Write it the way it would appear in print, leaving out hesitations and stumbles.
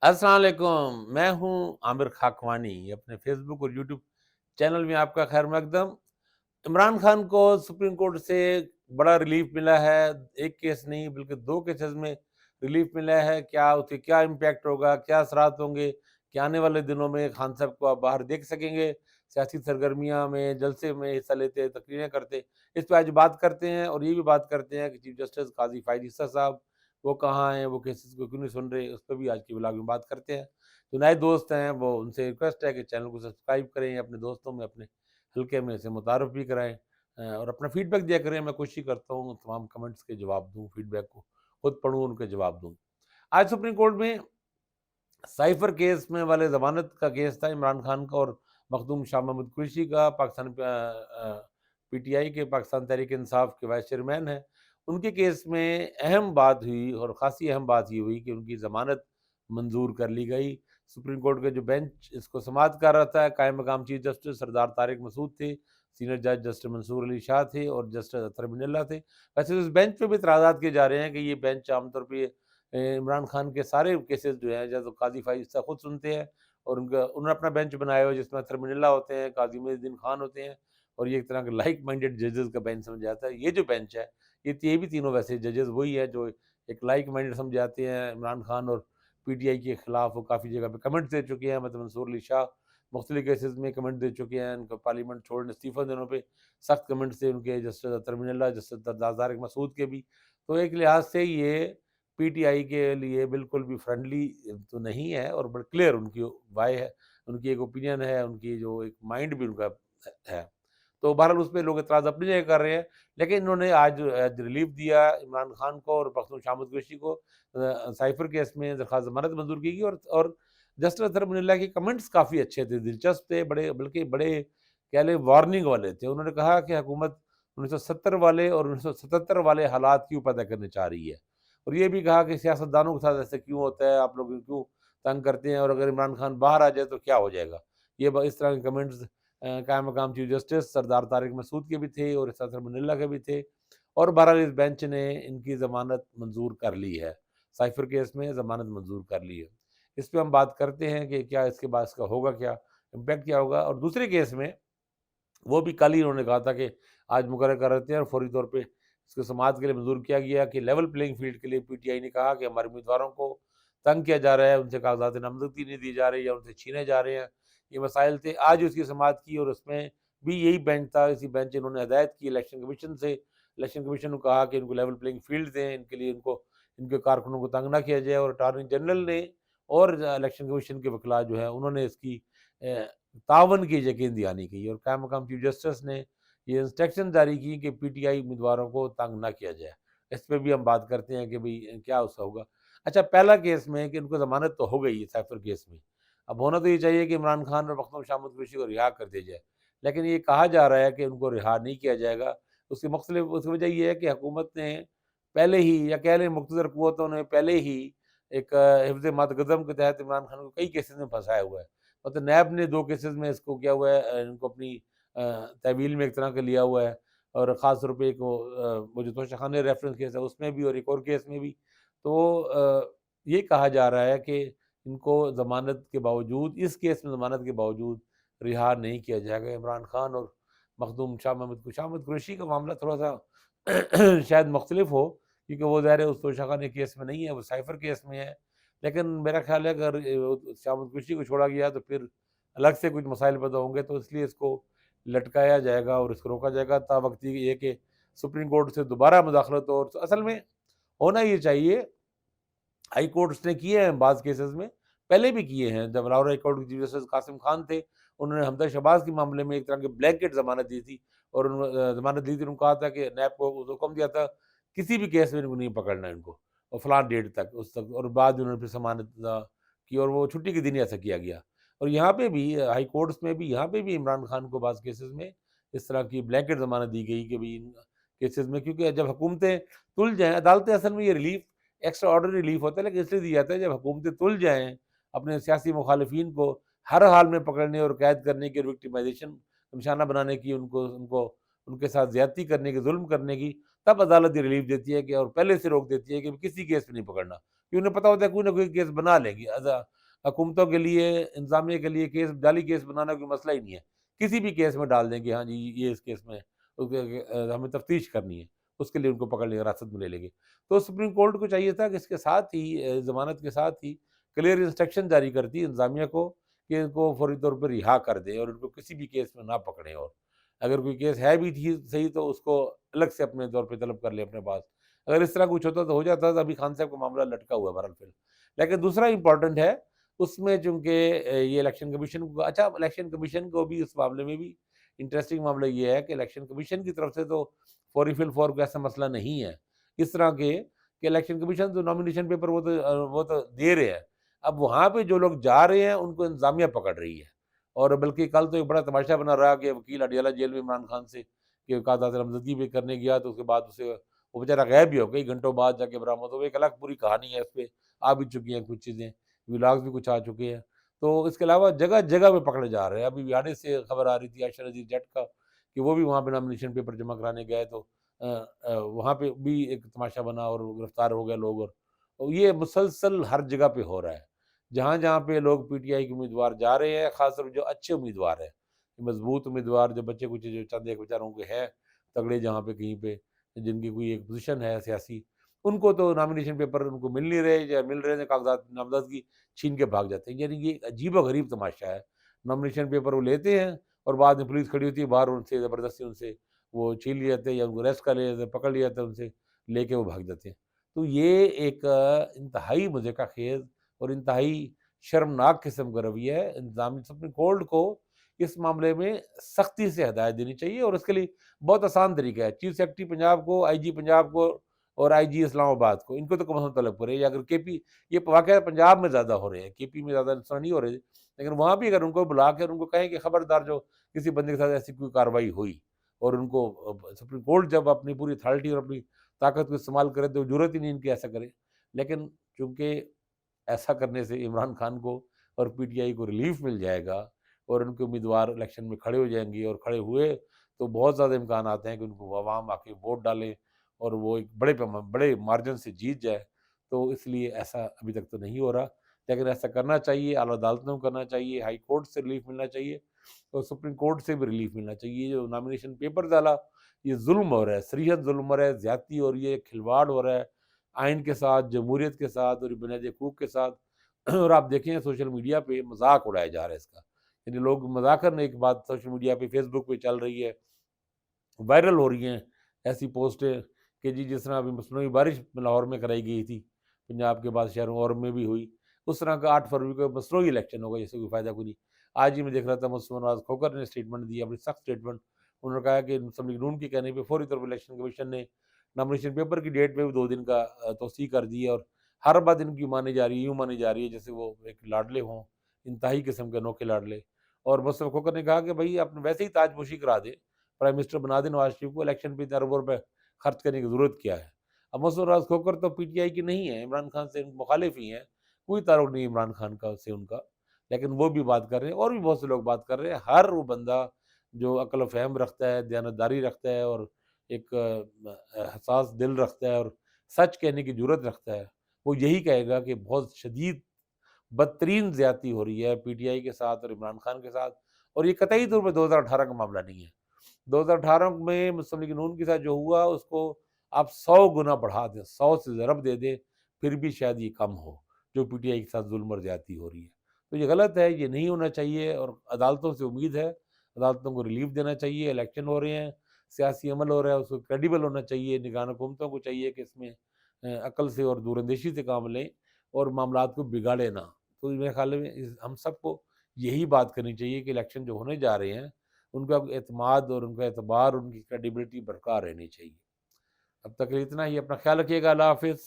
السلام علیکم، میں ہوں عامر خاکوانی۔ اپنے فیس بک اور یوٹیوب چینل میں آپ کا خیر مقدم۔ عمران خان کو سپریم کورٹ سے بڑا ریلیف ملا ہے، ایک کیس نہیں بلکہ دو کیسز میں ریلیف ملا ہے۔ کیا اس کے کیا امپیکٹ ہوگا، کیا اثرات ہوں گے کہ آنے والے دنوں میں خان صاحب کو آپ باہر دیکھ سکیں گے سیاسی سرگرمیاں میں، جلسے میں حصہ لیتے، تقریریں کرتے؟ اس پہ آج بات کرتے ہیں، اور یہ بھی بات کرتے ہیں کہ چیف جسٹس قاضی فائز عیسیٰ صاحب وہ کہاں ہیں، وہ کیسز کو کیوں نہیں سن رہے، اس پہ بھی آج کی ولاگ میں بات کرتے ہیں۔ جو نئے دوست ہیں وہ ان سے ریکویسٹ ہے کہ چینل کو سبسکرائب کریں، اپنے دوستوں میں، اپنے حلقے میں اسے متعارف بھی کرائیں، اور اپنا فیڈ بیک دیا کریں۔ میں کوشش کرتا ہوں تمام کمنٹس کے جواب دوں، فیڈ بیک کو خود پڑھوں، ان کے جواب دوں۔ آج سپریم کورٹ میں سائفر کیس میں والے ضمانت کا کیس تھا عمران خان کا اور مخدوم شاہ محمود قریشی کا۔ پاکستان پی ٹی آئی کے، پاکستان تحریک انصاف کے وائس چیئرمین ہیں، ان کے کیس میں اہم بات ہوئی، اور خاصی اہم بات یہ ہوئی کہ ان کی ضمانت منظور کر لی گئی۔ سپریم کورٹ کا جو بینچ اس کو سماعت کر رہا تھا، قائم مقام چیف جسٹس سردار طارق مسعود تھے، سینئر جج جسٹس منصور علی شاہ تھے، اور جسٹس اطہر بن اللہ تھے۔ ویسے اس بینچ پہ بھی اعتراضات کیے جا رہے ہیں کہ یہ بینچ عام طور پہ عمران خان کے سارے کیسز جو ہیں جیسے قاضی فائز عیسیٰ خود سنتے ہیں، اور انہوں نے اپنا بینچ بنایا ہوا جس میں اطہر بن اللہ ہوتے ہیں، قاضی معین الدین خان ہوتے ہیں، اور یہ ایک طرح کا لائک مائنڈیڈ ججز کا بینچ سمجھا جاتا ہے۔ یہ جو بینچ ہے، یہ بھی تینوں ویسے ججز وہی ہیں جو ایک لائک مائنڈیڈ سمجھ جاتے ہیں عمران خان اور پی ٹی آئی کے خلاف۔ وہ کافی جگہ پہ کمنٹ دے چکے ہیں، مطلب منصور علی شاہ مختلف کیسز میں کمنٹ دے چکے ہیں، ان کو پارلیمنٹ چھوڑنے استعفیٰ دینے پہ سخت کمنٹس تھے ان کے، جسٹس اطہر بن اللہ، جسٹس طارق مسعود کے بھی۔ تو ایک لحاظ سے یہ پی ٹی آئی کے لیے بالکل بھی فرینڈلی تو نہیں ہے، اور بڑا کلیئر ان کی وائے ہے، ان کی ایک اوپینین ہے، ان کی جو ایک مائنڈ بھی ان کا ہے۔ تو بہرحال اس پہ لوگ اعتراض اپنی جگہ کر رہے ہیں، لیکن انہوں نے آج ریلیف دیا عمران خان کو اور مخدوم شاہ محمود قریشی کو۔ سائفر کیس میں درخواست ضمانت منظور کی گئی، اور جسٹس اطہر بن اللہ کے کمنٹس کافی اچھے تھے، دلچسپ تھے، بڑے بلکہ بڑے کہہ لیں وارننگ والے تھے۔ انہوں نے کہا کہ حکومت 1970 والے اور 1977 والے حالات کیوں پیدا کرنے چاہ رہی ہے، اور یہ بھی کہا کہ سیاستدانوں کے ساتھ ایسے کیوں ہوتا ہے، آپ لوگ کیوں تنگ کرتے ہیں، اور اگر عمران خان باہر آ جائے تو کیا ہو جائے گا۔ یہ اس طرح کے کمنٹس قائم مقام چیف جسٹس سردار طارق مسعود کے بھی تھے، اور اطہر بن اللہ کے بھی تھے، اور بہرحال اس بینچ نے ان کی ضمانت منظور کر لی ہے، سائفر کیس میں ضمانت منظور کر لی ہے۔ اس پہ ہم بات کرتے ہیں کہ کیا اس کے بعد اس کا ہوگا، کیا امپیکٹ کیا ہوگا۔ اور دوسرے کیس میں وہ بھی کل ہی انہوں نے کہا تھا کہ آج مقرر کر رہتے ہیں، اور فوری طور پہ اس کو سماعت کے لیے منظور کیا گیا کہ لیول پلینگ فیلڈ کے لیے پی ٹی آئی نے کہا کہ ہمارے امیدواروں کو تنگ کیا جا رہا ہے، ان سے کاغذات نامزدگی نہیں دی جا رہی یا ان سے چھینے جا رہے ہیں، یہ مسائل تھے۔ آج اس کی سماعت کی، اور اس میں بھی یہی بینچ تھا، اسی بینچ انہوں نے ہدایت کی الیکشن کمیشن سے، الیکشن کمیشن کو کہا کہ ان کو لیول پلینگ فیلڈ دیں، ان کے لیے ان کے کارکنوں کو تنگ نہ کیا جائے، اور اٹارنی جنرل نے اور الیکشن کمیشن کے وکلاء جو ہیں انہوں نے اس کی تعاون کی یقین دہانی کی، اور قائم مقام چیف جسٹس نے یہ انسٹرکشن جاری کی کہ پی ٹی آئی امیدواروں کو تنگ نہ کیا جائے۔ اس پہ بھی ہم بات کرتے ہیں کہ بھئی کیا اس کا ہوگا۔ اچھا، پہلا کیس میں کہ ان کو ضمانت تو ہو گئی ہے سائفر کیس میں، اب ہونا تو یہ چاہیے کہ عمران خان اور مخدوم شاہ محمود قریشی کو رہا کر دیا جائے، لیکن یہ کہا جا رہا ہے کہ ان کو رہا نہیں کیا جائے گا۔ اس کی وجہ یہ ہے کہ حکومت نے پہلے ہی، یا کہہ لیں مقتدر قوتوں نے پہلے ہی ایک حفظ مادگزم کے تحت عمران خان کو کئی کیسز میں پھنسایا ہوا ہے۔ مطلب نیب نے 2 کیسز میں اس کو کیا ہوا ہے، ان کو اپنی تحویل میں ایک طرح کا لیا ہوا ہے، اور خاص طور پہ ایک وہ جو توشہ خانے ریفرنس کیس ہے اس میں بھی، اور ایک اور کیس میں بھی۔ تو یہ کہا جا رہا ہے کہ ان کو ضمانت کے باوجود، اس کیس میں ضمانت کے باوجود رہا نہیں کیا جائے گا عمران خان اور مخدوم شاہ محمود قریشی کا معاملہ تھوڑا سا شاید مختلف ہو، کیونکہ وہ ظاہر ہے اس توشہ خانے کیس میں نہیں ہے، وہ سائفر کیس میں ہے۔ لیکن میرا خیال ہے اگر شاہ محمود قریشی کو چھوڑا گیا تو پھر الگ سے کچھ مسائل پیدا ہوں گے، تو اس لیے اس کو لٹکایا جائے گا اور اس کو روکا جائے گا تا وقت یہ کہ سپریم کورٹ سے دوبارہ مداخلت ہو۔ اور اصل میں ہونا یہ چاہیے، ہائی کورٹس نے کیے ہیں بعض کیسز میں، پہلے بھی کیے ہیں۔ جب لاہور ہائی کورٹ کے چیف جسٹس قاسم خان تھے، انہوں نے حمزہ شہباز کے معاملے میں ایک طرح کی بلینکٹ ضمانت دی تھی، اور انہوں نے ضمانت دی تھی، انہوں نے کہا تھا کہ نیب کو حکم دیا تھا کسی بھی کیس میں ان کو نہیں پکڑنا ان کو، اور فلاں ڈیٹ تک اس تک، اور بعد انہوں نے پھر ضمانت کی، اور وہ چھٹی کے دن ہی ایسا کیا گیا۔ اور یہاں پہ بھی ہائی کورٹس میں بھی، یہاں پہ بھی عمران خان کو بعض کیسز میں اس طرح کی بلینکٹ ضمانت دی گئی کہ بھی ان کیسز میں، کیونکہ جب حکومتیں تل جائیں، عدالتیں اصل میں یہ ریلیف ایکسٹرا آرڈنری ریلیف ہوتا ہے، لیکن اس لیے دیا جاتا ہے جب حکومتیں تل جائیں اپنے سیاسی مخالفین کو ہر حال میں پکڑنے اور قید کرنے کی، وکٹمائزیشن نشانہ بنانے کی، ان کے ساتھ زیادتی کرنے کی، ظلم کرنے کی، تب عدالت یہ ریلیف دیتی ہے کہ، اور پہلے سے روک دیتی ہے کہ کسی کیس میں نہیں پکڑنا، کہ انہیں پتہ ہوتا ہے کوئی نہ کوئی کیس بنا لیں گی. حکومتوں کے لیے، انتظامیہ کے لیے کیس، جعلی کیس بنانا کوئی مسئلہ ہی نہیں ہے. کسی بھی کیس میں ڈال دیں گے، ہاں جی یہ اس کیس میں ہمیں تفتیش کرنی ہے، اس کے لیے ان کو پکڑ لیں گے، حراست میں لے لیں گے. تو سپریم کورٹ کو چاہیے تھا کہ اس کے ساتھ ہی ضمانت کے ساتھ ہی کلیئر انسٹرکشن جاری کرتی انتظامیہ کو کہ ان کو فوری طور پر رہا کر دیں اور ان کو کسی بھی کیس میں نہ پکڑیں. اور اگر کوئی کیس ہے بھی تھی صحیح تو اس کو الگ سے اپنے طور پہ طلب کر لیں اپنے پاس. اگر اس طرح کچھ ہوتا تو ہو جاتا تھا. ابھی خان صاحب کا معاملہ لٹکا ہوا ہے بہرحال فی الحال. لیکن دوسرا امپورٹنٹ ہے اس میں، چونکہ یہ الیکشن کمیشن کو، اچھا الیکشن کمیشن کو بھی اس معاملے میں بھی انٹرسٹنگ معاملہ یہ ہے کہ الیکشن کمیشن کی طرف سے تو فوری فی الفور کو ایسا مسئلہ نہیں ہے اس طرح کے کہ الیکشن کمیشن تو نامینیشن پیپر وہ تو دے رہے ہیں. اب وہاں پہ جو لوگ جا رہے ہیں ان کو انتظامیہ پکڑ رہی ہے. اور بلکہ کل تو ایک بڑا تماشا بنا رہا کہ وکیل اڈیالہ جیل میں عمران خان سے کہ قاعدہ نامزدگی بھی کرنے گیا تو اس کے بعد اسے وہ بیچارہ غائب بھی ہو گئی، گھنٹوں بعد جا کے برآمد ہو. ایک الگ پوری کہانی ہے، اس پہ آ بھی چکی ہیں کچھ چیزیں، ولاگز بھی کچھ آ چکے ہیں. تو اس کے علاوہ جگہ جگہ پہ پکڑے جا رہے ہیں. ابھی ویاڑے سے خبر آ رہی تھی عائشہ نذیر جٹ کا کہ وہ بھی وہاں پہ نامینیشن پیپر جمع کرانے گئے تو وہاں پہ بھی ایک تماشا بنا اور گرفتار ہو گئے لوگ. اور یہ مسلسل ہر جگہ پہ ہو رہا ہے. جہاں جہاں پہ لوگ پی ٹی آئی کے امیدوار جا رہے ہیں، خاص طور جو اچھے امیدوار ہیں، مضبوط امیدوار، جو بچے کچھ جو چند ایک بیچاروں کے ہیں تگڑے، جہاں پہ کہیں پہ جن کی کوئی ایک پوزیشن ہے سیاسی، ان کو تو نامینیشن پیپر ان کو مل نہیں رہے، یا مل رہے ہیں کاغذات نامزدگی چھین کے بھاگ جاتے ہیں. یعنی یہ ایک عجیب و غریب تماشا ہے. نامینیشن پیپر وہ لیتے ہیں اور بعد میں پولیس کھڑی ہوتی ہے باہر، ان سے زبردستی ان سے وہ چھین لیے جاتے ہیں یا ان کو ریسٹ کر لیے جاتے ہیں، پکڑ لیا جاتا ہے ان سے، لے کے وہ بھاگ جاتے ہیں. تو یہ ایک انتہائی مضحکہ خیز اور انتہائی شرمناک قسم کا رویہ ہے. انتظامی سپریم کورٹ کو اس معاملے میں سختی سے ہدایت دینی چاہیے، اور اس کے لیے بہت آسان طریقہ ہے. چیف سیکرٹری پنجاب کو، آئی جی پنجاب کو اور آئی جی اسلام آباد کو، ان کو تو کم از کم طلب کرے. یا اگر کے پی، یہ واقعہ پنجاب میں زیادہ ہو رہے ہیں، کے پی میں زیادہ انسان نہیں ہو رہے، لیکن وہاں بھی اگر ان کو بلا کے ان کو کہیں کہ خبردار جو کسی بندے کے ساتھ ایسی کوئی کارروائی ہوئی، اور ان کو سپریم کورٹ جب اپنی پوری اتھارٹی اور اپنی طاقت کو استعمال کرے تو ضرورت ہی نہیں ان کی ایسا کرے. لیکن چونکہ ایسا کرنے سے عمران خان کو اور پی ٹی آئی کو ریلیف مل جائے گا اور ان کے امیدوار الیکشن میں کھڑے ہو جائیں گے، اور کھڑے ہوئے تو بہت زیادہ امکانات ہیں کہ ان کو عوام آ کے ووٹ ڈالیں اور وہ ایک بڑے مارجن سے جیت جائے. تو اس لیے ایسا ابھی تک تو نہیں ہو رہا، لیکن ایسا کرنا چاہیے. اعلیٰ عدالتوں کو کرنا چاہیے، ہائی کورٹ سے ریلیف ملنا چاہیے، اور سپریم کورٹ سے بھی ریلیف ملنا چاہیے. جو نامینیشن پیپر ڈالا، یہ ظلم ہو رہا ہے، صریحت ظلم ہو رہا ہے، زیادتی ہو رہی ہے، کھلواڑ ہو رہا ہے آئین کے ساتھ، جمہوریت کے ساتھ اور بنیادی حقوق کے ساتھ. اور آپ دیکھیں سوشل میڈیا پہ مذاق اڑایا جا رہا ہے اس کا. یعنی لوگ مذاکر نے ایک بات سوشل میڈیا پہ، فیس بک پہ چل رہی ہے، وائرل ہو رہی ہیں ایسی پوسٹیں کہ جی جس طرح ابھی مصنوعی بارش لاہور میں کرائی گئی تھی، پنجاب کے بعد شہروں اور میں بھی ہوئی، اس طرح کا 8 فروری کو مصنوعی الیکشن ہوگا جس سے کوئی فائدہ کوئی نہیں. آج ہی میں دیکھ رہا تھا مسعود نواز کھوکر نے اسٹیٹمنٹ دی، اپنی سخت اسٹیٹمنٹ. انہوں نے کہا کہ مسلم لیگ نون کے کہنے پہ فوری طور پر الیکشن کمیشن نے نامینیشن پیپر کی ڈیٹ پہ بھی 2 دن کا توسیع کر دی ہے، اور ہر بات ان کی مانی جا رہی ہے، یوں مانی جا رہی ہے جیسے وہ ایک لاڈلے ہوں، انتہائی قسم کے انوکھے لاڈلے. اور مسعود کھوکر نے کہا کہ بھائی آپ نے ویسے ہی تاج پوشی کرا دے، پرائم منسٹر بنا دے نواز شریف کو، الیکشن پہ 4 ارب روپے خرچ کرنے کی ضرورت کیا ہے. اب مسعود نواز کھوکر تو پی ٹی آئی کی نہیں ہے، عمران خان سے مخالف ہی ہیں، کوئی تعلق نہیں عمران خان کا سے ان کا، لیکن وہ بھی بات کر رہے ہیں اور بھی بہت سے لوگ بات کر رہے ہیں. ہر وہ بندہ جو عقل و فہم رکھتا ہے، دیانتداری رکھتا ہے، اور ایک حساس دل رکھتا ہے، اور سچ کہنے کی جرت رکھتا ہے، وہ یہی کہے گا کہ بہت شدید بدترین زیادتی ہو رہی ہے پی ٹی آئی کے ساتھ اور عمران خان کے ساتھ. اور یہ قطعی طور پہ 2018 کا معاملہ نہیں ہے. 2018 میں مسلم لیگ نون کے ساتھ جو ہوا اس کو آپ 100 گنا بڑھا دیں، 100 سے ضرب دے دیں، پھر بھی شاید یہ کم ہو جو پی ٹی آئی کے ساتھ ظلم اور زیادتی ہو رہی ہے. تو یہ غلط ہے، یہ نہیں ہونا چاہیے. اور عدالتوں سے امید ہے، عدالتوں کو ریلیف دینا چاہیے. الیکشن ہو رہے ہیں، سیاسی عمل ہو رہا ہے، اس کو کریڈیبل ہونا چاہیے. نگران حکومتوں کو چاہیے کہ اس میں عقل سے اور دور اندیشی سے کام لیں اور معاملات کو بگاڑے نہ. تو میرے خیال میں ہم سب کو یہی بات کرنی چاہیے کہ الیکشن جو ہونے جا رہے ہیں ان کا اعتماد اور ان کا اعتبار، ان کی کریڈیبلٹی برقرار رہنی چاہیے. اب تک اتنا ہی. اپنا خیال رکھیے گا. اللہ حافظ.